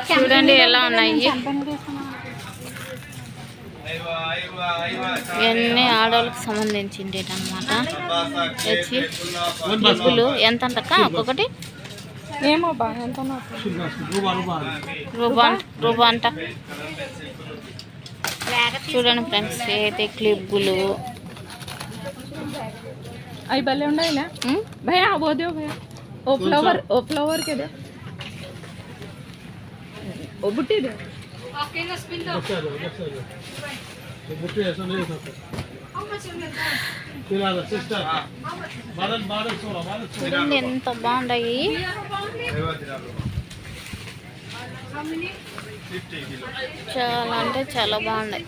చూడండి ఎలా ఉన్నాయి. ఇవన్నీ ఆడవాళ్ళకి సంబంధించింది అనమాట. వచ్చి క్లిప్పులు ఎంత అంటక్క ఒక్కొక్కటి? ఏమో రూబా అంట. చూడండి ఫ్రెండ్స్, అయితే క్లిప్పులు अभी बल्ले उन्हें ना भैया वो दो भैया ओ फ्लावर के दो ओ बुट्टी दो ओके ना स्पिन दो तो बुट्टी ऐसा नहीं होता फिर आजा सिस्टर बारह చూడండి ఎంత బాగుంటాయి. చాలా అంటే చాలా బాగున్నాయి.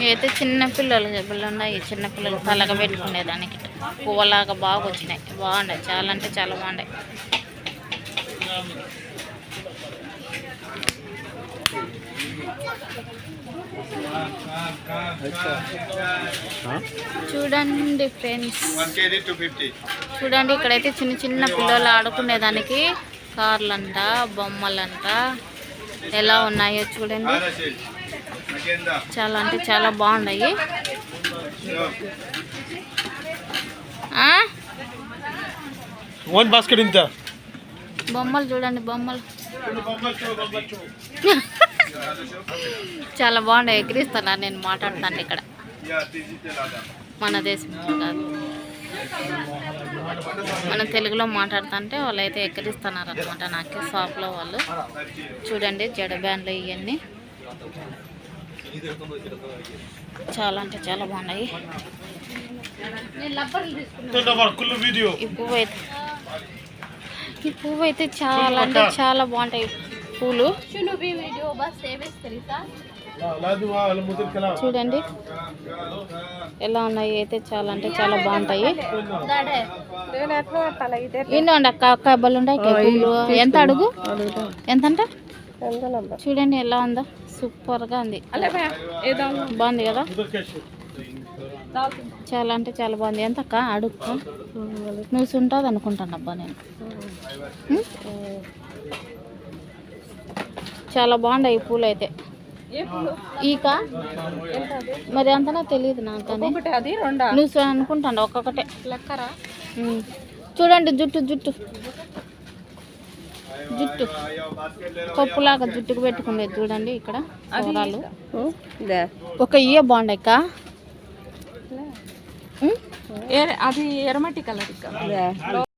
అయితే చిన్నపిల్లలు జబ్బులు ఉన్నాయి. చిన్నపిల్లలు తలగా పెట్టుకునేదానికి పువ్వులాగా బాగా వచ్చినాయి. బాగున్నాయి, చాలా అంటే చాలా బాగున్నాయి. చూడండి ఫ్రెండ్స్, చూడండి ఇక్కడైతే చిన్న చిన్న పిల్లలు ఆడుకునేదానికి కార్లంట, బొమ్మలంట ఎలా ఉన్నాయో చూడండి. చాలా అంటే చాలా బాగున్నాయి. బొమ్మలు చూడండి, బొమ్మలు చాలా బాగున్నాయి. ఎగిరిస్తాను నేను మాట్లాడుతాను ఇక్కడ. మన దేశం కాదు, మన తెలుగులో మాట్లాడుతుంటే వాళ్ళు అయితే ఎక్కిరిస్తున్నారు అనమాట. నాకే షాప్లో వాళ్ళు. చూడండి జడ బ్యాండ్లు ఇవన్నీ చాలా అంటే చాలా బాగున్నాయి. ఈ పువ్వు అయితే చాలా అంటే చాలా బాగుంటాయి పూలు. చూడండి ఎలా ఉన్నాయి. అయితే చాలా అంటే చాలా బాగుంటాయి. ఏంటండి అక్క అక్క బళ్ళు ఉంటాయి పూలు. ఎంత అడుగు ఎంతంట? చూడండి ఎలా ఉందో, సూపర్గా ఉంది. బాగుంది కదా, చాలా అంటే చాలా బాగుంది. ఎంత అక్క అడుక్క? నువ్వు ఉంటుంది అనుకుంటాను అబ్బా నేను. చాలా బాగున్నాయి ఈ పూలు అయితే. ఈక మరి అంతనా తెలియదు నాకు. నువ్వు అనుకుంటాను ఒక్కొక్కటే లెక్కరా. చూడండి జుట్టు జుట్టు జుట్టు పప్పులాగా జుట్టుకు పెట్టుకునేది చూడండి. ఇక్కడ కూరలు ఒక ఇయ్య బాగుండక్క. అది ఎర్రమట్టి కలర్.